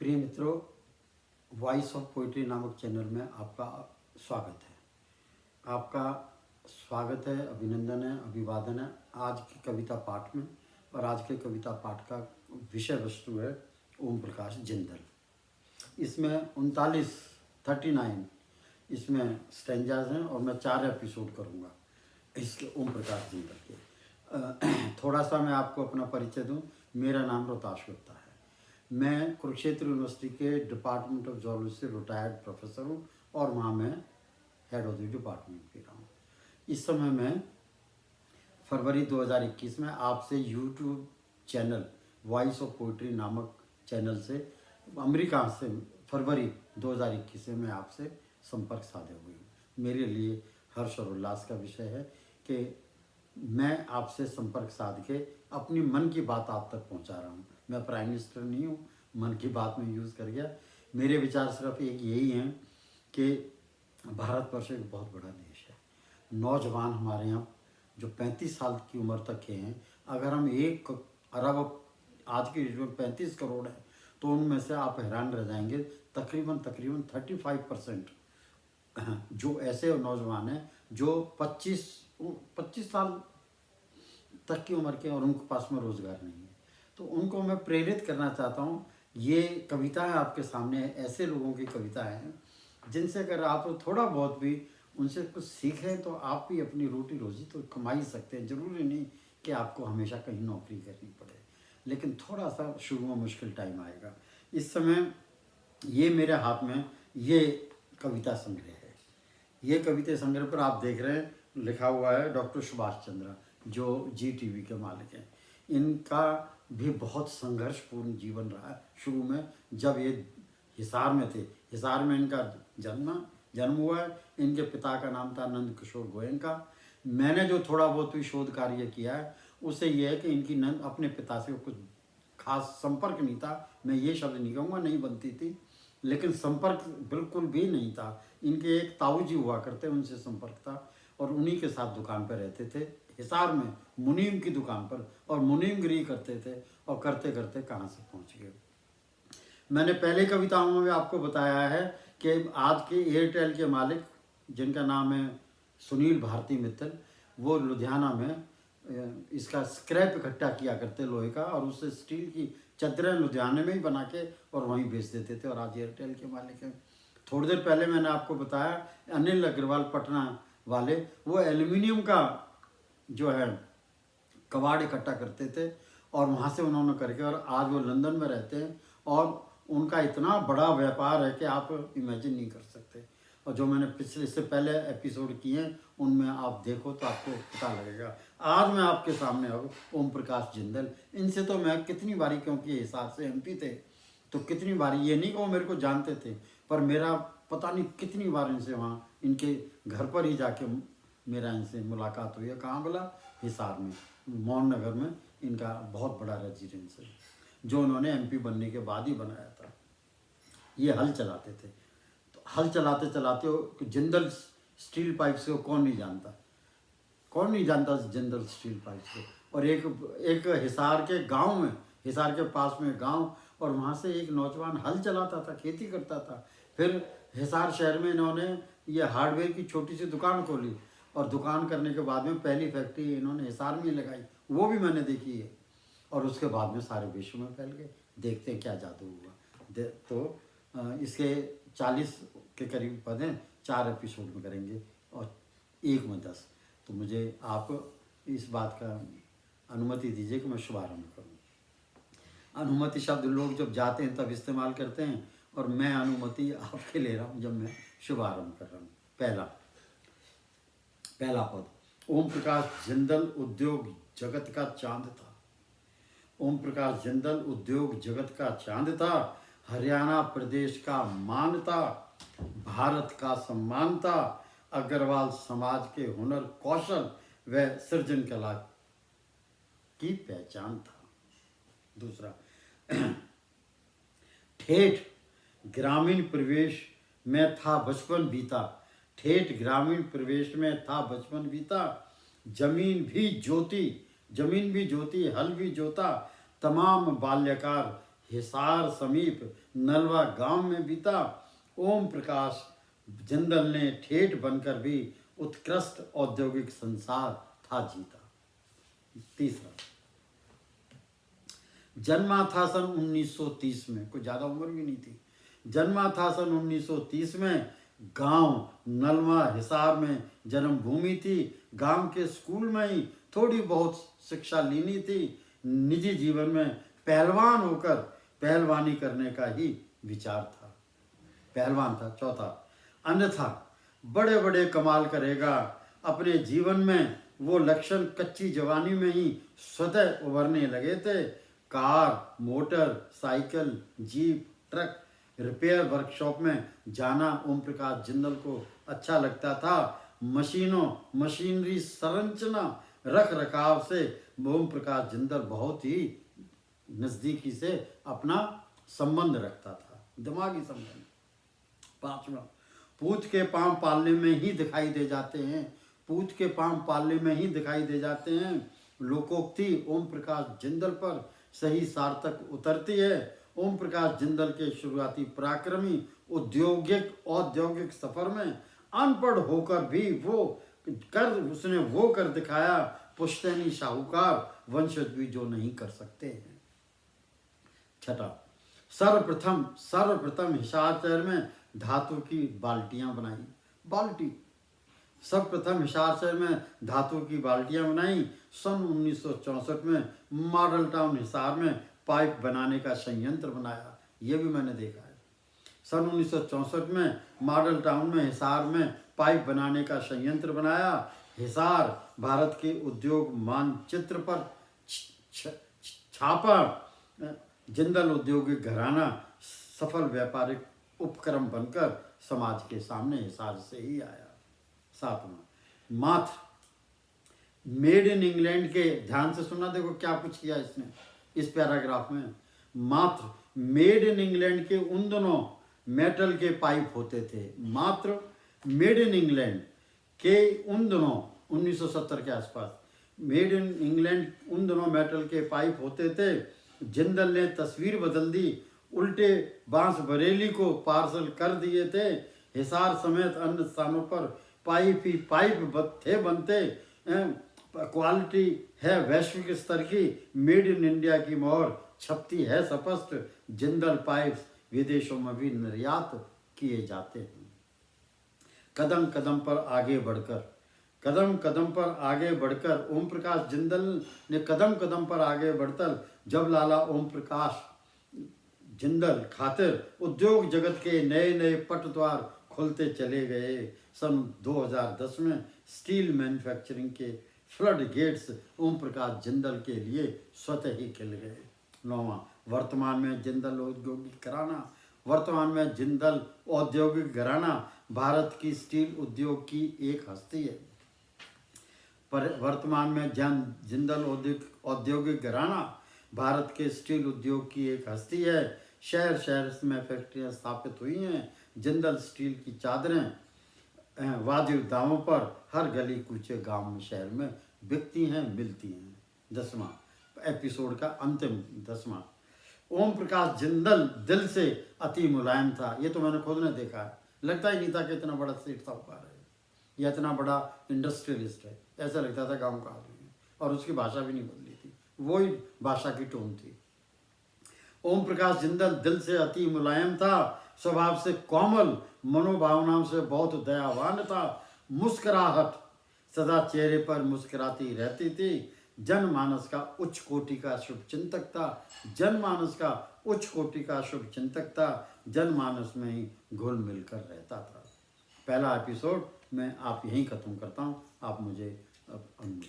प्रिय मित्रों, voice of poetry नामक चैनल में आपका स्वागत है। आपका स्वागत है, अभिनंदन है, अभिवादन है आज की कविता पाठ में। और आज के कविता पाठ का विषय वस्तु है ओम प्रकाश जिंदल। इसमें 39 इसमें स्टैंजाज हैं और मैं 4 एपिसोड करूँगा इसके ओम प्रकाश जिंदल के। थोड़ा सा मैं आपको अपना परिचय दूँ। मेरा नाम रोहताश गुप्ता है। मैं कुरुक्षेत्र यूनिवर्सिटी के डिपार्टमेंट ऑफ जोलॉजी से रिटायर्ड प्रोफेसर हूँ और वहाँ मैं हेड ऑफ द डिपार्टमेंट भी रहा हूँ। इस समय मैं फरवरी 2021 में आपसे YouTube channel voice of poetry नामक चैनल से अमेरिका से फरवरी 2021 से मैं आपसे संपर्क साधे हुए हूँ। मेरे लिए हर्ष और उल्लास का विषय है कि मैं आपसे संपर्क साध के अपनी मन की बात आप तक पहुंचा रहा हूं। मैं प्राइम मिनिस्टर नहीं हूं, मन की बात में यूज़ कर गया। मेरे विचार सिर्फ एक यही हैं कि भारतवर्ष एक बहुत बड़ा देश है। नौजवान हमारे यहाँ जो 35 साल की उम्र तक के हैं, अगर हम 1 अरब आज की डेट में 35 करोड़ है तो उनमें से आप हैरान रह जाएंगे तकरीबन 35% जो ऐसे नौजवान हैं जो 25 साल तक की उम्र के और उनके पास में रोज़गार नहीं है। तो उनको मैं प्रेरित करना चाहता हूँ। ये कविताएं आपके सामने ऐसे लोगों की कविताएं हैं जिनसे अगर आप थोड़ा बहुत भी उनसे कुछ सीखें तो आप भी अपनी रोटी रोजी तो कमा ही सकते हैं। ज़रूरी नहीं कि आपको हमेशा कहीं नौकरी करनी पड़े, लेकिन थोड़ा सा शुरू में मुश्किल टाइम आएगा। इस समय ये मेरे हाथ में ये कविता संग्रह है। ये कविता संग्रह पर आप देख रहे हैं लिखा हुआ है डॉक्टर सुभाष चंद्रा, जो GTV के मालिक हैं। इनका भी बहुत संघर्षपूर्ण जीवन रहा है। शुरू में जब ये हिसार में थे, हिसार में इनका जन्म हुआ है। इनके पिता का नाम था नंद किशोर गोयनका। मैंने जो थोड़ा बहुत भी शोध कार्य किया है उससे ये है कि इनकी नंद अपने पिता से कुछ खास संपर्क नहीं था। मैं ये शब्द नहीं कहूँगा नहीं बनती थी, लेकिन संपर्क बिल्कुल भी नहीं था। इनके एक ताऊ जी हुआ करते, उनसे संपर्क था और उन्हीं के साथ दुकान पर रहते थे हिसार में, मुनीम की दुकान पर, और मुनीमगिरी करते थे और करते करते कहाँ से पहुँच गए। मैंने पहले कविताओं में आपको बताया है कि आज के एयरटेल के मालिक जिनका नाम है सुनील भारती मित्तल, वो लुधियाना में इसका स्क्रैप इकट्ठा किया करते लोहे का, और उससे स्टील की चद्दरें लुधियाने में ही बना के और वहीं बेच देते थे, और आज एयरटेल के मालिक हैं। थोड़ी देर पहले मैंने आपको बताया अनिल अग्रवाल पटना वाले, वो एल्युमिनियम का जो है कबाड़ इकट्ठा करते थे और वहाँ से उन्होंने करके, और आज वो लंदन में रहते हैं और उनका इतना बड़ा व्यापार है कि आप इमेजिन नहीं कर सकते। और जो मैंने इससे पहले एपिसोड किए हैं उनमें आप देखो तो आपको पता लगेगा। आज मैं आपके सामने हूँ ओम प्रकाश जिंदल। इनसे तो मैं कितनी बारी, क्योंकि हिसार से MP थे, तो कितनी बारी, ये नहीं कि वो मेरे को जानते थे, पर मेरा पता नहीं कितनी बार इनसे वहाँ इनके घर पर ही जाके मेरा इनसे मुलाकात हुई है। कहाँ बोला? हिसार में, मोहन नगर में इनका बहुत बड़ा रेजिडेंस है, जो उन्होंने MP बनने के बाद ही बनाया था। ये हल चलाते थे, तो हल चलाते चलाते जिंदल स्टील पाइप से कौन नहीं जानता, कौन नहीं जानता जिंदल स्टील पाइप से। और एक हिसार के गांव में, हिसार के पास में गांव, और वहाँ से एक नौजवान हल चलाता था, खेती करता था। फिर हिसार शहर में इन्होंने ये हार्डवेयर की छोटी सी दुकान खोली, और दुकान करने के बाद में पहली फैक्ट्री इन्होंने हिसार में लगाई, वो भी मैंने देखी है। और उसके बाद में सारे विश्व में फैल गए। देखते हैं क्या जादू हुआ। तो इसके 40 के करीब पद हैं, 4 एपिसोड में करेंगे और 1 में 10। तो मुझे आप इस बात का अनुमति दीजिए कि मैं शुभारंभ करूँ। अनुमति शब्द लोग जब जाते हैं तब इस्तेमाल करते हैं, और मैं अनुमति आपके ले रहा हूँ जब मैं शुभारंभ कर रहा हूँ। पहला पद। ओम प्रकाश जिंदल उद्योग जगत का चांद था। ओम प्रकाश जिंदल उद्योग जगत का चांद था। हरियाणा प्रदेश का मान था, भारत का सम्मान था। अग्रवाल समाज के हुनर, कौशल व सृजन कला की पहचान था। दूसरा, ठेठ ग्रामीण परिवेश में था बचपन बीता। ठेठ ग्रामीण परिवेश में था बचपन बीता। जमीन भी जोती, हल भी जोता। तमाम बाल्यकाल हिसार समीप नलवा गांव में बीता। ओम प्रकाश जिंदल ने ठेठ बनकर भी उत्कृष्ट औद्योगिक संसार था जीता। तीसरा, जन्मा था सन 1930 में, कोई ज़्यादा उम्र भी नहीं थी। जन्मा था सन 1930 में। गांव नलवा हिसार में जन्मभूमि थी। गांव के स्कूल में ही थोड़ी बहुत शिक्षा लेनी थी। निजी जीवन में पहलवान होकर पहलवानी करने का ही विचार था। पहलवान था। चौथा, अन्यथा बड़े बड़े कमाल करेगा। अपने जीवन में वो लक्षण कच्ची जवानी में ही स्वतः उभरने लगे थे। Car, motor, cycle, jeep, truck repair workshop में जाना ओम प्रकाश जिंदल को अच्छा लगता था। मशीनरी संरचना रख रखाव से ओम प्रकाश जिंदल बहुत ही नज़दीकी से अपना संबंध रखता था, दिमागी संबंध। पांचवा, पूत के पांव पालने में ही दिखाई दे जाते हैं। पूत के पांव पालने में ही दिखाई दे जाते हैं। लोकोक्ति ओम प्रकाश जिंदल पर सही सार्थक उतरती है। ओम प्रकाश जिंदल के शुरुआती पराक्रमी औद्योगिक सफर में अनपढ़ होकर भी उसने वो कर दिखाया पुश्तैनी साहूकार वंशज भी जो नहीं कर सकते हैं। छठा, सर्वप्रथम हिसार शहर में धातु की बाल्टियां बनाई। सर्वप्रथम हिसार शहर में धातु की बाल्टियां बनाई। सन 1964 में मॉडल टाउन हिसार में पाइप बनाने का संयंत्र बनाया। ये भी मैंने देखा है। सन 1964 में मॉडल टाउन में हिसार में पाइप बनाने का संयंत्र बनाया। हिसार भारत के उद्योग मानचित्र पर छापा। जिंदल औद्योगिक घराना सफल व्यापारिक उपक्रम बनकर समाज के सामने हिसार से ही आया। सातवां, मात्र मेड इन इंग्लैंड के, ध्यान से सुनना, देखो क्या कुछ किया इसने इस पैराग्राफ में। मात्र मेड इन इंग्लैंड के उन दोनों मेटल के पाइप होते थे। मात्र मेड इन इंग्लैंड के उन दोनों 1970 के आसपास मेड इन इंग्लैंड उन दोनों मेटल के पाइप होते थे। जिंदल ने तस्वीर बदल दी। उल्टे बांस बरेली को पार्सल कर दिए थे। हिसार समेत अन्य स्थानों पर पाइप ही पाइप थे बनते। क्वालिटी है वैश्विक स्तर की। मेड इन इंडिया की मोहर छपती है स्पष्ट। जिंदल पाइप्स विदेशों में भी निर्यात किए जाते हैं। कदम कदम पर आगे बढ़कर ओम प्रकाश जिंदल ने कदम कदम पर आगे बढ़कर जब लाला ओम प्रकाश जिंदल खातिर उद्योग जगत के नए नए पटद्वार खुलते चले गए। सन 2010 में स्टील मैन्युफैक्चरिंग के फ्लड गेट्स ओम प्रकाश जिंदल के लिए स्वतः ही खिल गए। नौवां, वर्तमान में जिंदल औद्योगिक घराना भारत की स्टील उद्योग की एक हस्ती है। पर वर्तमान में जिंदल औद्योगिक घराना भारत के स्टील उद्योग की एक हस्ती है। शहर शहर में फैक्ट्रियां स्थापित हुई हैं। जिंदल स्टील की चादरें वाजिब दामों पर हर गली कूचे गांव में शहर में बिकती हैं, मिलती हैं। 10वां एपिसोड का अंतिम 10वां, ओम प्रकाश जिंदल दिल से अति मुलायम था। ये तो मैंने खुद ने देखा है। लगता ही नहीं था कि इतना बड़ा सेठ साहूकार है या इतना बड़ा इंडस्ट्रियलिस्ट है। ऐसा लगता था गांव का आदमी है। और उसकी भाषा भी नहीं बदली थी, वही भाषा की टोन थी। ओम प्रकाश जिंदल दिल से अति मुलायम था। स्वभाव से कोमल, मनोभावनाओं से बहुत दयावान था। मुस्कुराहट सदा चेहरे पर मुस्कुराती रहती थी। जनमानस का उच्च कोटि का शुभचिंतक था। जनमानस में ही घुल मिलकर रहता था। पहला एपिसोड मैं आप यहीं खत्म करता हूँ। आप मुझे अब